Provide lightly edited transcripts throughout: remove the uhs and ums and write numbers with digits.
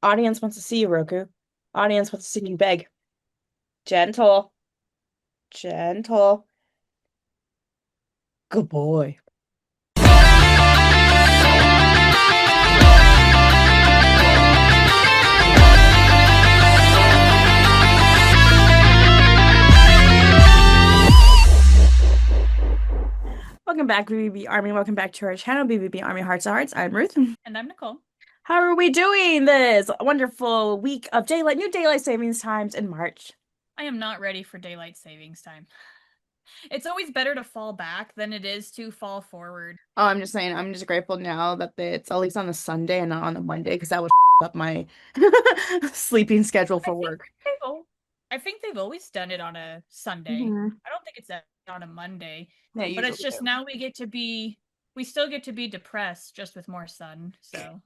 Audience wants to see you, Roku. Audience wants to see you beg. Gentle. Gentle. Good boy. Welcome back, BVB Army. Welcome back to our channel, BVB Army Hearts to Hearts. I'm Ruth. And I'm Nicole. How are we doing this wonderful week of new daylight savings times in March? I am not ready for daylight savings time. It's always better to fall back than it is to fall forward. Oh, I'm just saying, I'm just grateful now that it's at least on a Sunday and not on a Monday because that would up my sleeping schedule I for think work. I think they've always done it on a Sunday. Mhm. I don't think it's on a Monday. Yeah, But it's usually just do. now we still get to be depressed just with more sun. So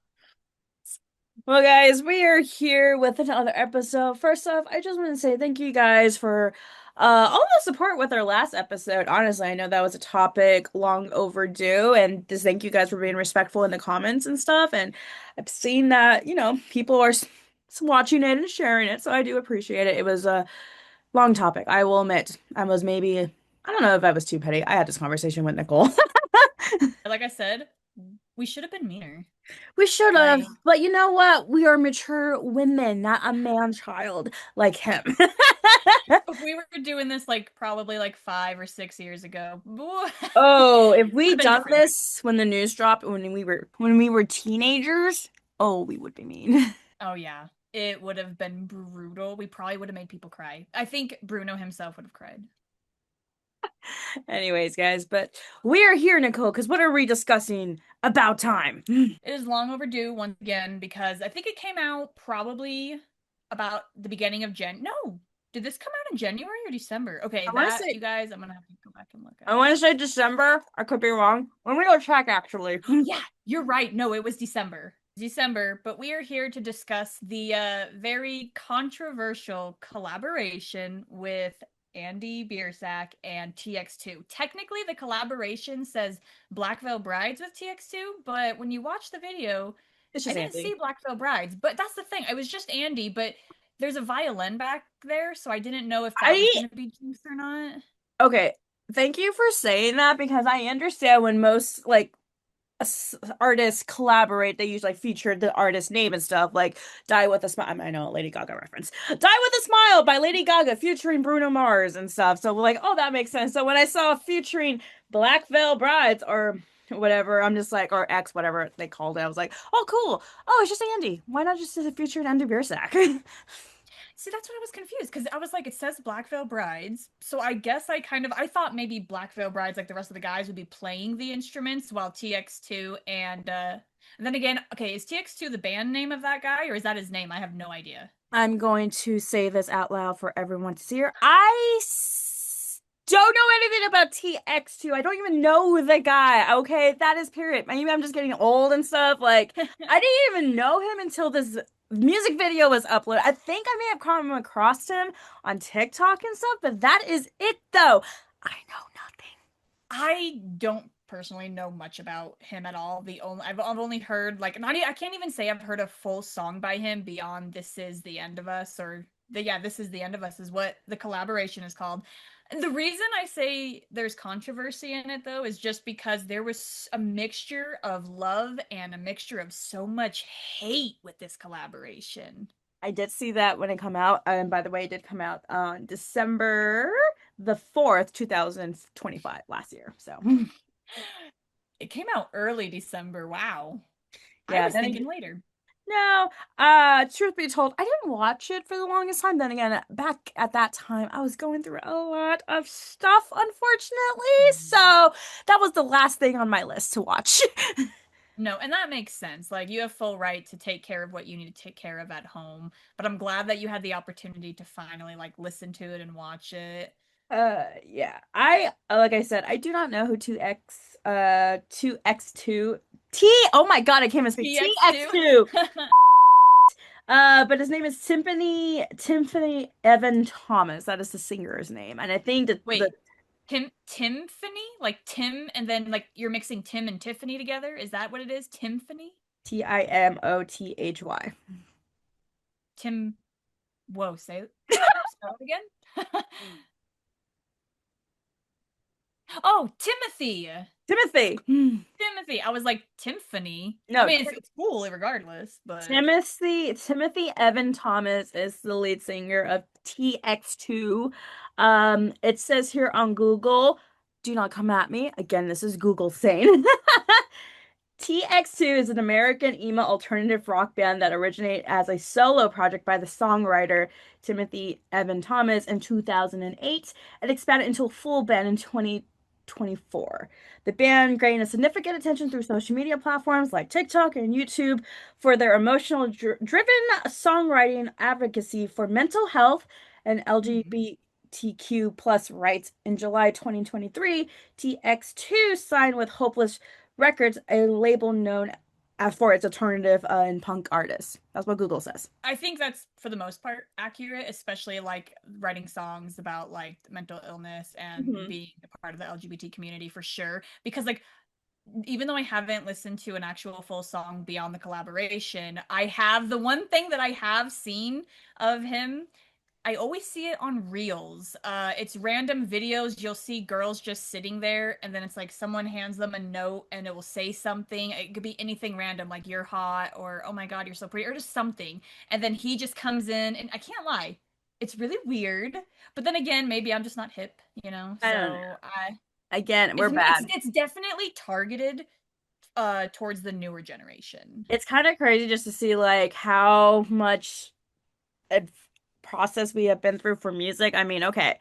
Well, guys, we are here with another episode. First off, I just want to say thank you guys for all the support with our last episode. Honestly, I know that was a topic long overdue, and just thank you guys for being respectful in the comments and stuff. And I've seen that, people are watching it and sharing it, so I do appreciate it. It was a long topic. I will admit, I don't know if I was too petty. I had this conversation with Nicole. like I said, we should have been meaner. We should have, Like but you know what? We are mature women, not a man child like him. if we were doing this like probably like 5 or 6 years ago, would Oh, if we have been done different. this when the news dropped when we were teenagers, oh, we would be mean. Oh yeah. It would have been brutal. We probably would have made people cry. I think Bruno himself would have cried. Anyways, guys, but we are here, Nicole, because what are we discussing about time? It is long overdue once again because I think it came out probably about the beginning of No, did this come out in January or December? Okay, I want to that say you guys, I'm gonna have to go back and look I at. want to say December. I could be wrong. Let me go check actually. Yeah, you're right. No, it was December. December, but we are here to discuss the very controversial collaboration with Andy Biersack and TX2. Technically, the collaboration says Black Veil Brides with TX2, but when you watch the video, It's I just didn't Andy. see Black Veil Brides. But that's the thing. It was just Andy, but there's a violin back there, so I didn't know if that was I going to be juice or not. Okay. Thank you for saying that because I understand when most artists collaborate, they usually feature the artist name and stuff, like Die with a Smile. I know a Lady Gaga reference. Die with a Smile by Lady Gaga featuring Bruno Mars and stuff. So we're like, oh, that makes sense. So when I saw featuring Black Veil Brides or whatever, I'm just like, or X, whatever they called it, I was like, oh, cool. Oh, it's just Andy. Why not just feature Andy Biersack? See, that's what I was confused because I was like, it says Black Veil Brides, so I guess I thought maybe Black Veil Brides, like the rest of the guys, would be playing the instruments while TX2 and then again, okay, is TX2 the band name of that guy or is that his name? I have no idea. I'm going to say this out loud for everyone to hear. Don't know anything about TX2. I don't even know the guy. Okay, that is period. Maybe I'm just getting old and stuff. Like, I didn't even know him until this music video was uploaded. I think I may have come across him on TikTok and stuff, but that is it though. I know nothing. I don't personally know much about him at all. I've only heard like not I can't even say I've heard a full song by him beyond "This Is the End of Us" or "This Is the End of Us" is what the collaboration is called. And the reason I say there's controversy in it though is just because there was a mixture of love and a mixture of so much hate with this collaboration. I did see that when it come out. And by the way, it did come out on December the 4th, 2025, last year. So It came out early December. Wow. I yeah, was then thinking again, later. no, truth be told, I didn't watch it for the longest time. Then again, back at that time, I was going through a lot of stuff, unfortunately. So that was the last thing on my list to watch. No, and that makes sense. Like you have full right to take care of what you need to take care of at home, but I'm glad that you had the opportunity to finally like listen to it and watch it. Yeah. I like I said, I do not know who 2X2 oh my God, I can't even speak. TX2. TX2. But his name is Tiffany Evan Thomas. That is the singer's name. And I think that the Wait, Timfany? Like Tim and then like you're mixing Tim and Tiffany together? Is that what it is? Timfany? Timothy. Tim. Whoa, say spell it again. Oh, Timothy. Timothy. Timothy. I was like Timpani. I No, mean, it's cool regardless, but Timothy Evan Thomas is the lead singer of TX2. It says here on Google, do not come at me. Again, this is Google saying. TX2 is an American emo alternative rock band that originated as a solo project by the songwriter Timothy Evan Thomas in 2008 and expanded into a full band in 2024. The band gained a significant attention through social media platforms like TikTok and YouTube for their emotional driven songwriting advocacy for mental health and LGBTQ plus rights. In July 2023, TX2 signed with Hopeless Records, a label known for its alternative and punk artists. That's what Google says. I think that's for the most part accurate, especially like writing songs about like mental illness and Hmm. being a part of the LGBT community for sure. Because like even though I haven't listened to an actual full song beyond the collaboration, I have the one thing that I have seen of him. I always see it on Reels. It's random videos. You'll see girls just sitting there, and then it's like someone hands them a note, and it will say something. It could be anything random, like "you're hot" or "oh my god, you're so pretty," or just something. And then he just comes in, and I can't lie, it's really weird. But then again, maybe I'm just not hip, you know. I don't know. So I, Again, we're it's bad. it's definitely targeted towards the newer generation. It's kind of crazy just to see like how much a process we have been through for music. I mean, okay,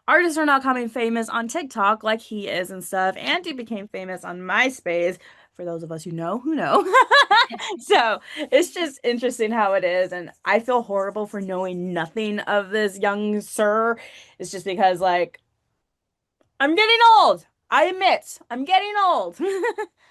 artists are not coming famous on TikTok like he is and stuff. Andy became famous on MySpace, for those of us who know, who know. So it's just interesting how it is. And I feel horrible for knowing nothing of this young sir. It's just because, like, I'm getting old. I admit, I'm getting old.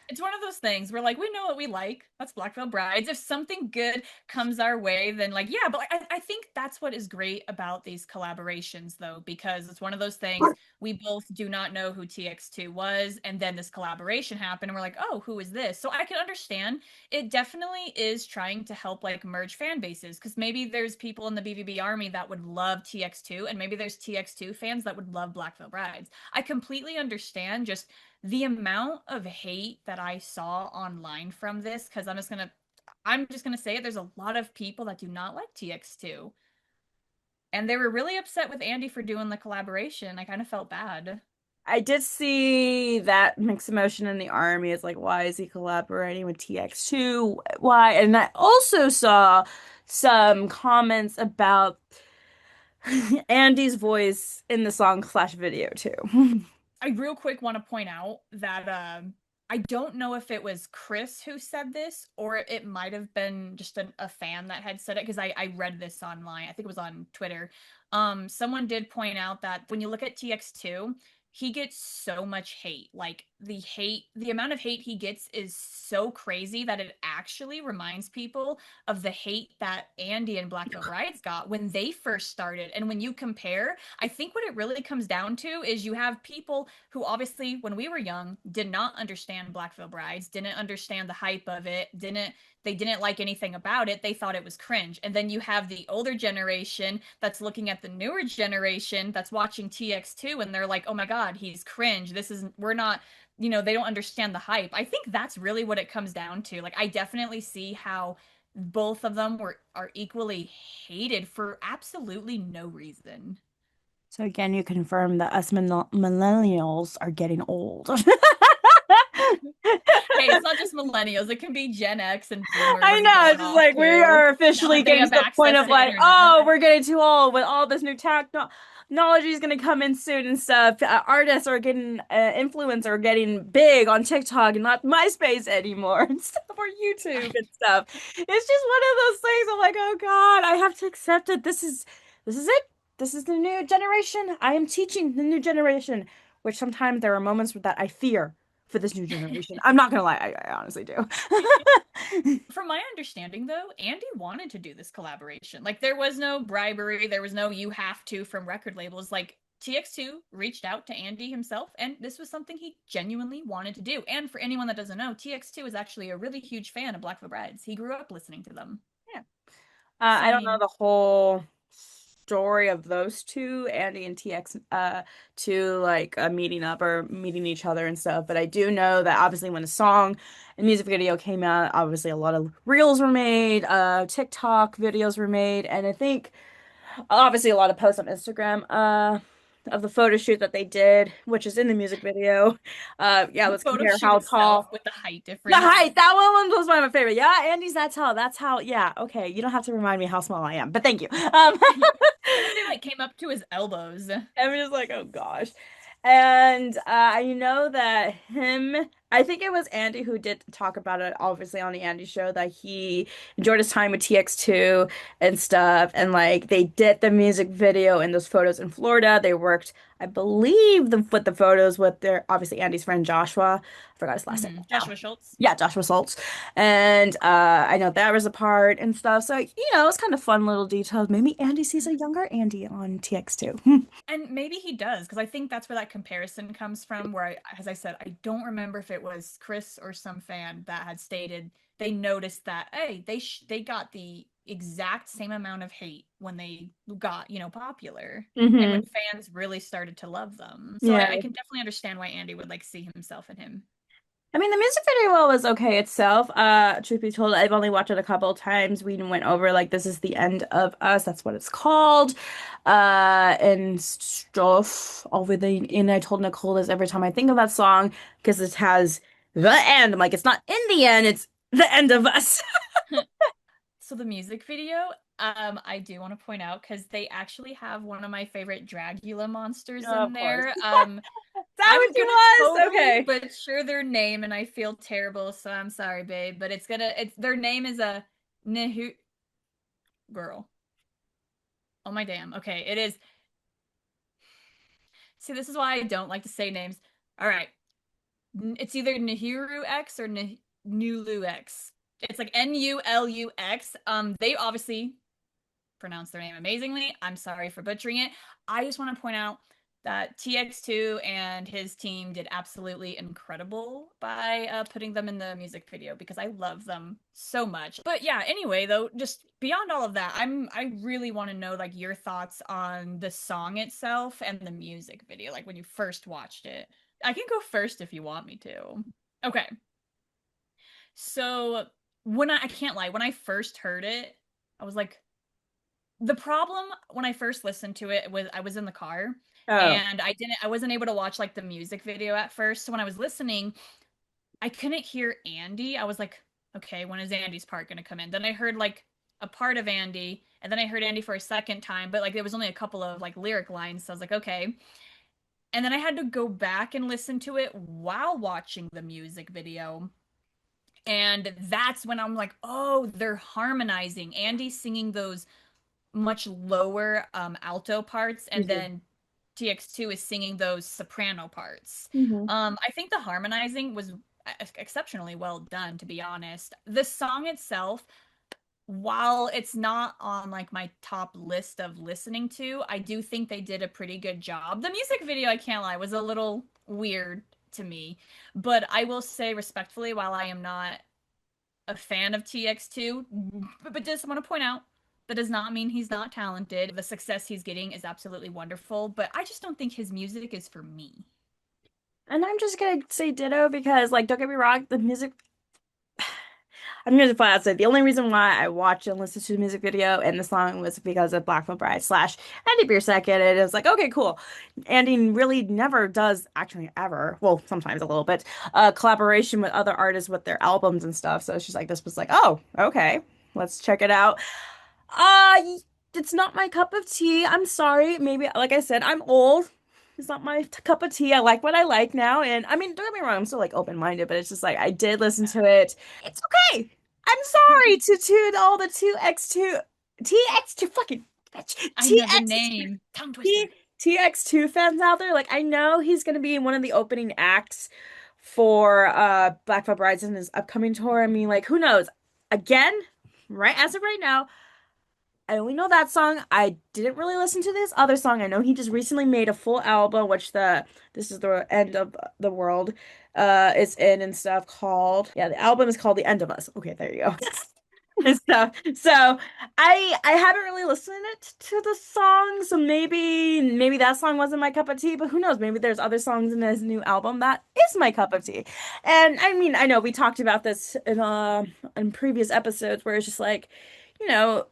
It's one of those things where like we know what we like. That's Black Veil Brides. If something good comes our way, then like yeah, but like, I think that's what is great about these collaborations though, because it's one of those things we both do not know who TX2 was, and then this collaboration happened, and we're like, oh, who is this? So I can understand it definitely is trying to help like merge fan bases because maybe there's people in the BVB army that would love TX2, and maybe there's TX2 fans that would love Black Veil Brides. I completely understand just the amount of hate that I saw online from this, because I'm just gonna say it, there's a lot of people that do not like TX2. And they were really upset with Andy for doing the collaboration. I kind of felt bad. I did see that mixed emotion in the army. It's like, why is he collaborating with TX2? Why? And I also saw some comments about Andy's voice in the song slash video too. I real quick want to point out that I don't know if it was Chris who said this or it might have been just a fan that had said it because I read this online. I think it was on Twitter. Someone did point out that when you look at TX2, he gets so much hate. Like the amount of hate he gets is so crazy that it actually reminds people of the hate that Andy and Black Veil Brides got when they first started. And when you compare, I think what it really comes down to is you have people who obviously when we were young did not understand Black Veil Brides, didn't understand the hype of it, didn't like anything about it. They thought it was cringe. And then you have the older generation that's looking at the newer generation that's watching TX2 and they're like, "Oh my god, he's cringe. This is we're not, they don't understand the hype." I think that's really what it comes down to. Like I definitely see how both of them are equally hated for absolutely no reason. So again, you confirm that us millennials are getting old. Hey, it's not just millennials. It can be Gen X and I boomers know, going it's just off like we too. are Now officially that they getting have to the point access of to like, internet. oh, we're getting too old with all this new technology is going to come in soon and stuff. Artists are getting influencers are getting big on TikTok and not MySpace anymore and stuff or YouTube and stuff. It's just one of those things. I'm like, oh God, I have to accept it. This is it. This is the new generation. I am teaching the new generation, which sometimes there are moments that I fear for this new generation. I'm not gonna lie, I honestly do. From my understanding, though, Andy wanted to do this collaboration. Like, there was no bribery, there was no you have to from record labels. Like, TX2 reached out to Andy himself, and this was something he genuinely wanted to do. And for anyone that doesn't know, TX2 is actually a really huge fan of Black Veil Brides. He grew up listening to them. Yeah. I don't know Same. the whole story of those two, Andy and TX, to like meeting up or meeting each other and stuff. But I do know that obviously when a song and music video came out, obviously a lot of reels were made, TikTok videos were made, and I think obviously a lot of posts on Instagram, of the photo shoot that they did, which is in the music video. Yeah, The let's photo compare shoot how itself tall. with the height The difference. height, that one was one of my favorite. Yeah, Andy's that tall. That's how, yeah, okay. You don't have to remind me how small I am, but thank you. Andy like came up to his elbows. I'm just like, oh gosh. And I know that I think it was Andy who did talk about it, obviously, on the Andy show, that he enjoyed his time with TX2 and stuff. And like they did the music video and those photos in Florida. They worked, I believe, with the photos with their obviously Andy's friend Joshua. I forgot his last name right now. Joshua Schultz. Yeah, Joshua Saltz. And I know that was a part and stuff. So, it's kind of fun little details. Maybe Andy sees a younger Andy on TX2. And maybe he does, because I think that's where that comparison comes from. Where as I said, I don't remember if it was Chris or some fan that had stated they noticed that hey, they got the exact same amount of hate when they got popular, and when Hmm. fans really started to love them. So I Yeah. can definitely understand why Andy would like see himself in him. I mean, the music video was okay itself. Truth be told, I've only watched it a couple of times. We went over like this is the end of us. That's what it's called. And stuff over the and I told Nicole this every time I think of that song because it has the end. I'm like, it's not in the end, it's the end of us. So the music video, I do want to point out because they actually have one of my favorite Dragula monsters Of in course. there. Is that I'm what she gonna was? totally Okay. butcher their name, and I feel terrible, so I'm sorry, babe. But it's their name is a Nehu girl. Oh my damn. Okay, it is. See, this is why I don't like to say names. All right, it's either Nehuru X or Nulu X. It's like Nulux. They obviously pronounce their name amazingly. I'm sorry for butchering it. I just want to point out that TX2 and his team did absolutely incredible by putting them in the music video because I love them so much. But yeah, anyway, though, just beyond all of that, I really want to know like your thoughts on the song itself and the music video, like when you first watched it. I can go first if you want me to. Okay. So I can't lie, when I first heard it, I was like, the problem when I first listened to it was I was in the car Oh. and I wasn't able to watch like the music video at first. So when I was listening, I couldn't hear Andy. I was like, okay, when is Andy's part gonna come in? Then I heard like a part of Andy, and then I heard Andy for a second time, but like there was only a couple of like lyric lines. So I was like, okay. And then I had to go back and listen to it while watching the music video. And that's when I'm like, oh, they're harmonizing. Andy's singing those much lower alto parts, and then TX2 is singing those soprano parts. Hmm. I think the harmonizing was exceptionally well done, to be honest. The song itself, while it's not on like my top list of listening to, I do think they did a pretty good job. The music video, I can't lie, was a little weird to me, but I will say respectfully, while I am not a fan of TX2, but just want to point out that does not mean he's not talented. The success he's getting is absolutely wonderful, but I just don't think his music is for me. And I'm just gonna say ditto because, like, don't get me wrong, the music. I'm gonna flat out say the only reason why I watched and listened to the music video and the song was because of Black Bride slash Andy Biersack, and it was like, okay, cool. Andy really never does, actually, ever. Well, sometimes a little bit, collaboration with other artists with their albums and stuff. So she's like, this was like, oh, okay, let's check it out. It's not my cup of tea. I'm sorry. Maybe, like I said, I'm old. It's not my cup of tea. I like what I like now. And I mean, don't get me wrong, I'm still like open-minded, but it's just like I did listen to it. It's okay. I'm sorry to all the 2X2 TX2 fucking bitch. I know the TX2 name. Tongue T twister. TX2 fans out there. Like I know he's gonna be one of the opening acts for Black Veil Brides in his upcoming tour. I mean, like, who knows? Again, right as of right now. I only know that song. I didn't really listen to this other song. I know he just recently made a full album, which the this is the end of the world is in and stuff called. Yeah, the album is called The End of Us. Okay, there you go. and stuff. So I haven't really listened it to the song, so maybe that song wasn't my cup of tea, but who knows? Maybe there's other songs in his new album that is my cup of tea. And I mean, I know we talked about this in previous episodes where it's just like, you know,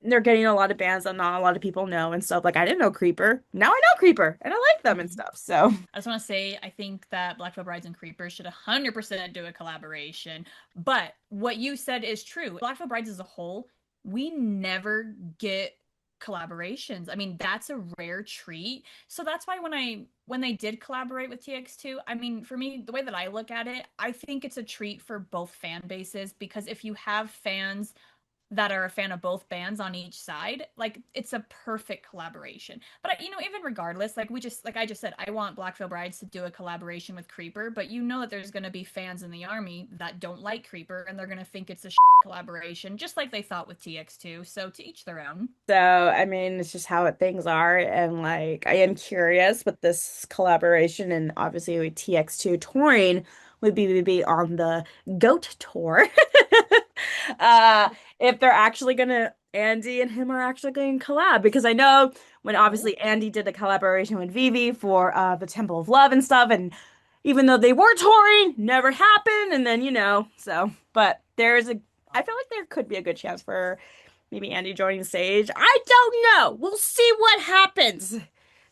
they're getting a lot of bands that not a lot of people know and stuff. Like I didn't know Creeper. Now I know Creeper and I like them and Mhm. stuff. So I just want to say, I think that Black Veil Brides and Creepers should 100% do a collaboration. But what you said is true. Black Veil Brides as a whole, we never get collaborations. I mean, that's a rare treat. So that's why when they did collaborate with TX2, I mean, for me, the way that I look at it, I think it's a treat for both fan bases because if you have fans that are a fan of both bands on each side, like it's a perfect collaboration. But even regardless, like I just said, I want Black Veil Brides to do a collaboration with Creeper, but you know that there's going to be fans in the army that don't like Creeper and they're going to think it's a collaboration, just like they thought with TX2. So to each their own. I mean, it's just how things are. And like, I am curious with this collaboration and obviously with TX2 touring with BVB on the GOAT tour. Uh, if they're actually gonna, Andy and him are actually going to collab because I know when Oh. obviously Andy did the collaboration with Vivi for the Temple of Love and stuff, and even though they were touring, never happened. And then, but I feel like there could be a good chance for maybe Andy joining Sage. I don't know. We'll see what happens.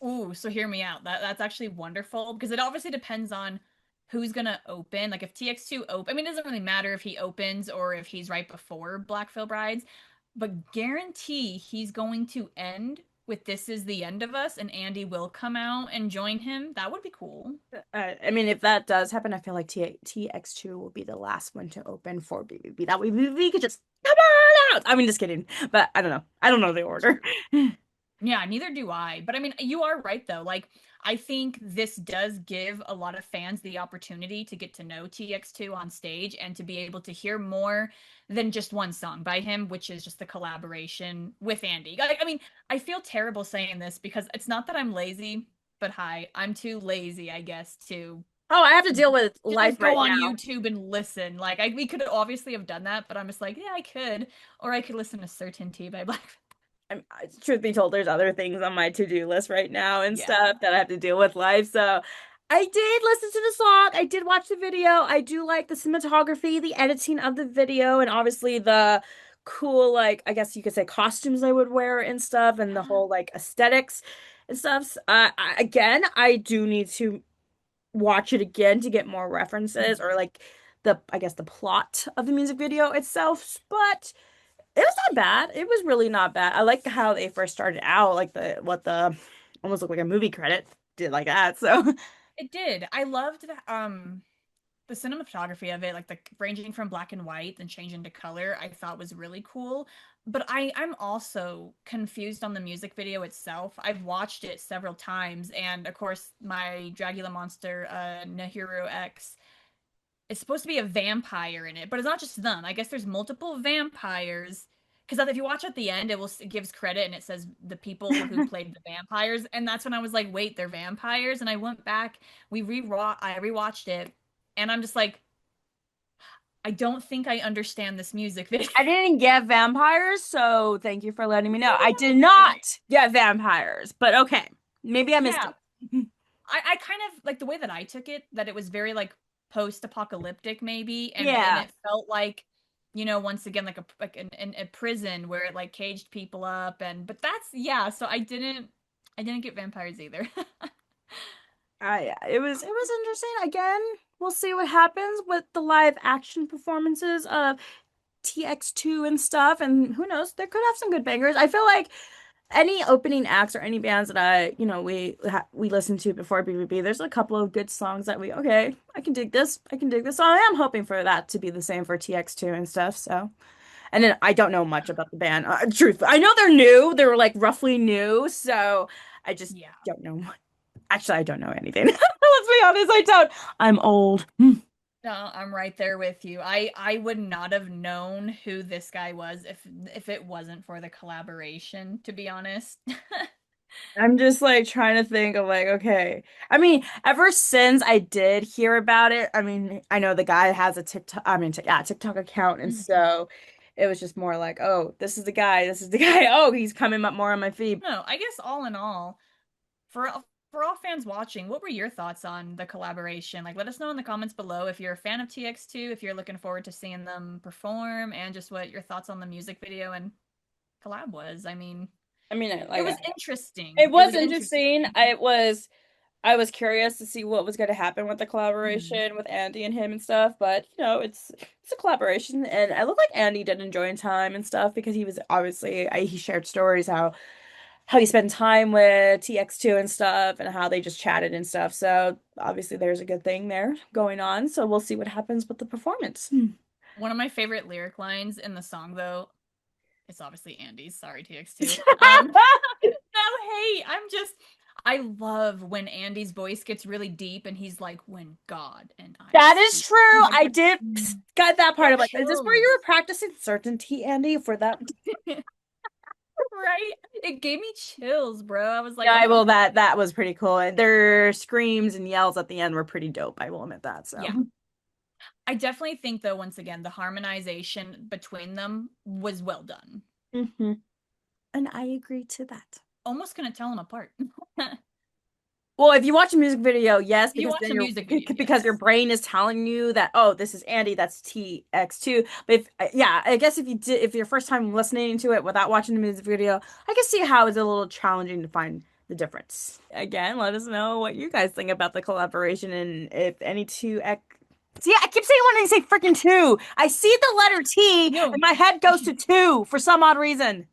Ooh, so hear me out. That's actually wonderful because it obviously depends on who's gonna open. Like if TX2 open, I mean, it doesn't really matter if he opens or if he's right before Black Veil Brides, but guarantee he's going to end with "This Is the End of Us" and Andy will come out and join him. That would be cool. I mean, if that does happen, I feel like TX2 will be the last one to open for BVB. That way, BVB could just come on out. I mean, just kidding. But I don't know. I don't know the order. Yeah, neither do I. But I mean, you are right though. Like, I think this does give a lot of fans the opportunity to get to know TX2 on stage and to be able to hear more than just one song by him, which is just the collaboration with Andy. I mean, I feel terrible saying this because it's not that I'm lazy, but hi, I'm too lazy, I guess, Oh, I have to deal with to just life go right on now. YouTube and listen. Like, we could obviously have done that, but I'm just like, yeah, I could, or I could listen to Certainty by Black. Truth be told, there's other things on my to-do list right now and Yeah. stuff that I have to deal with life. So I did listen to the song. I did watch the video. I do like the cinematography, the editing of the video, and obviously the cool, like, I guess you could say costumes I would wear and stuff, and the whole like aesthetics and stuff. Again, I do need to watch it again to get more references or like I guess the plot of the music video itself. But it was not bad. It was really not bad. I like how they first started out, like the almost looked like a movie credit did like that. So It did. I loved the cinematography of it, like the ranging from black and white and changing to color, I thought was really cool. But I'm also confused on the music video itself. I've watched it several times, and of course, my Dragula monster, Nahuru X, is supposed to be a vampire in it, but it's not just them. I guess there's multiple vampires. Because if you watch at the end, it gives credit and it says the people who played the vampires, and that's when I was like, wait, they're vampires. And I went back, I rewatched it, and I'm just like, I don't think I understand this music video. I didn't get vampires, so thank you for letting me know. Neither I did did I. not get vampires, but okay. Maybe I missed Yeah, it. I kind of like the way that I took it, that it was very like post-apocalyptic maybe, and Yeah. it felt like, once again like a prison where it like caged people up, and but that's yeah, so I didn't get vampires either. It was interesting. Again, we'll see what happens with the live action performances of TX2 and stuff, and who knows, there could have some good bangers. I feel like any opening acts or any bands that we listened to before BVB, there's a couple of good songs that okay, I can dig this. I can dig this. So I am hoping for that to be the same for TX2 and stuff. So, and then I don't know much about the band. Truth, I know they're new. They were like roughly new, so I just Yeah. don't know. Actually, I don't know anything. Let's be honest, I don't. I'm old. No, I'm right there with you. I would not have known who this guy was if it wasn't for the collaboration, to be honest. I'm just like trying to think of like, okay. I mean, ever since I did hear about it, I mean, I know the guy has a TikTok, I mean, yeah, TikTok account, and Mhm. so It was just more like, oh, this is the guy, this is the guy. Oh, he's coming up more on my feed. No, I guess all in all, for all fans watching, what were your thoughts on the collaboration? Like, let us know in the comments below if you're a fan of TX2, if you're looking forward to seeing them perform, and just what your thoughts on the music video and collab was. I mean, I mean, it like was interesting. it It was was interesting. interesting. I was curious to see what was going to happen with the Hmm. collaboration with Andy and him and stuff, but it's a collaboration, and I look like Andy did enjoy time and stuff because he was obviously he shared stories how he spent time with TX2 and stuff and how they just chatted and stuff. So obviously there's a good thing there going on. So we'll see what happens with the performance. One of my favorite lyric lines in the song, though, it's obviously Andy's. Sorry, TX2. No, hey, I love when Andy's voice gets really deep and he's like, when God and I That is speak. true. I'm like, I did got that part get of like, is this where you chills. were practicing certainty, Andy, for that? Right? It gave me chills, bro. I was like, Yeah, oh I my will. God. That was pretty cool. And their screams and yells at the end were pretty dope. I will admit that. So, Yeah. I definitely think, though, once again, the harmonization between them was well done. hmm and I agree to that. Almost couldn't tell them apart. Well, if you watch a music video, yes, You because watch then a your music video, because your yes. brain is telling you that, oh, this is Andy, that's TX2. But if yeah, I guess if your first time listening to it without watching the music video, I can see how it's a little challenging to find the difference. Again, let us know what you guys think about the collaboration and if any two X. See, I keep saying wanting to say freaking two. I see the letter T No, and my head goes to two for some odd reason.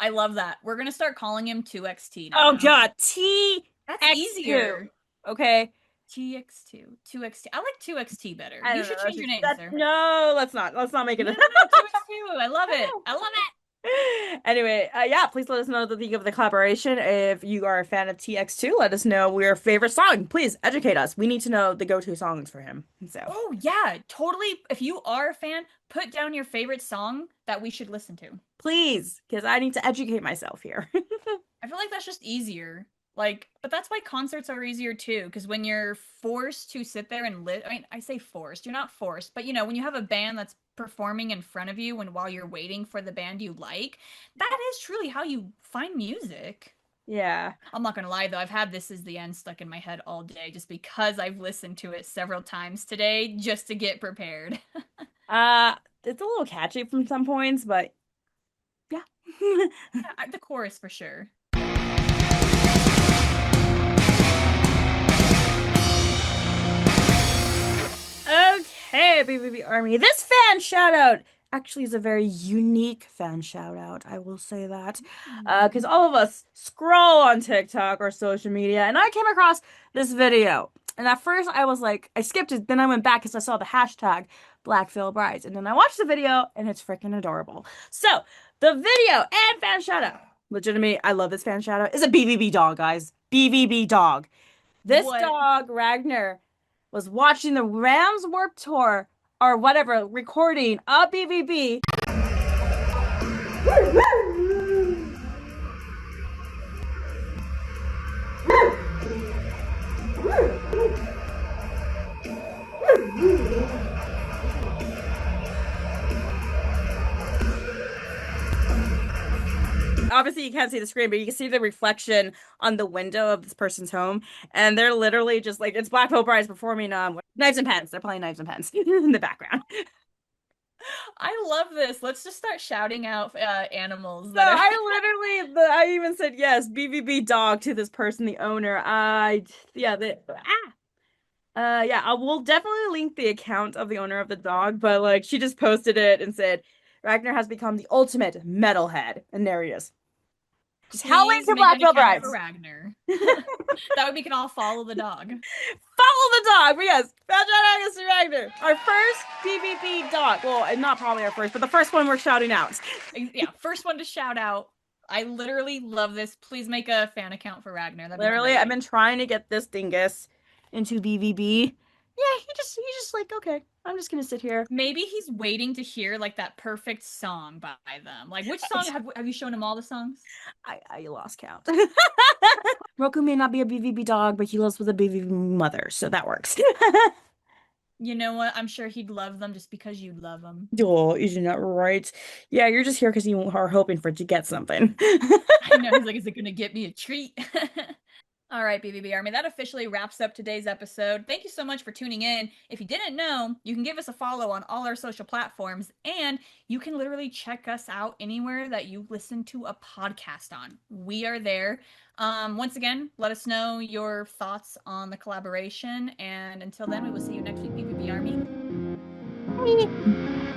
I love that. We're gonna start calling him 2XT Oh now. God, That's TX2. easier. Okay. TX2. 2XT. I like 2XT better. I You don't know. should change your name, That sir. no, let's not make it No, a no, no. 2X2. I love it. I love it. Anyway, yeah, please let us know the think of the collaboration. If you are a fan of TX2, let us know your favorite song. Please educate us. We need to know the go-to songs for him. So, Oh, yeah. Totally. If you are a fan, put down your favorite song that we should listen to. please, because I need to educate myself here. I feel like that's just easier. Like, but that's why concerts are easier too, because when you're forced to sit there and I mean, I say forced, you're not forced, but when you have a band that's performing in front of you and while you're waiting for the band you like, that is truly how you find music. Yeah. I'm not gonna lie though, I've had This Is the End stuck in my head all day just because I've listened to it several times today just to get prepared. Uh, it's a little catchy from some points, but yeah. Yeah, the chorus for sure. Okay, BVBArmy. This fan shout out actually is a very unique fan shout out. I will say that. Because all of us scroll on TikTok or social media, and I came across this video. And at first I was like, I skipped it, then I went back because I saw the hashtag Black Veil Brides. And then I watched the video, and it's freaking adorable. So, the video and fan shout out, legitimately, I love this fan shout out, is a BVB dog, guys. BVB dog. This What? dog, Ragnar, was watching the Rams Warp Tour or whatever recording of BVB. Obviously, you can't see the screen, but you can see the reflection on the window of this person's home, and they're literally just like it's Black Veil Brides performing Knives and Pens. They're playing Knives and Pens in the background. I love this. Let's just start shouting out animals So that are. I even said yes, BVB dog to this person, the owner. Yeah, yeah, I will definitely link the account of the owner of the dog, but like she just posted it and said Ragnar has become the ultimate metalhead, and there he is, just howling Please to make Black an Veil account for Brides. Ragnar. That way we can all follow the dog. Follow the dog, but yes, Patrick Agus to Ragnar, our first BVB dog. Well, not probably our first, but the first one we're shouting out. Yeah, first one to shout out. I literally love this. Please make a fan account for Ragnar. That'd be Literally, I've great. been trying to get this dingus into BVB. Yeah, he just like, okay, I'm just gonna sit here. Maybe he's waiting to hear like that perfect song by them. Like, which song have you shown him all the songs? I lost count. Roku may not be a BVB dog, but he lives with a BVB mother, so that works. You know what? I'm sure he'd love them just because you love them. Oh, you're not right. Yeah, you're just here because you are hoping for it to get something. I know he's like, is it gonna get me a treat? All right, BVB Army, that officially wraps up today's episode. Thank you so much for tuning in. If you didn't know, you can give us a follow on all our social platforms, and you can literally check us out anywhere that you listen to a podcast on. We are there. Once again, let us know your thoughts on the collaboration, and until then, we will see you next week, BVB Army.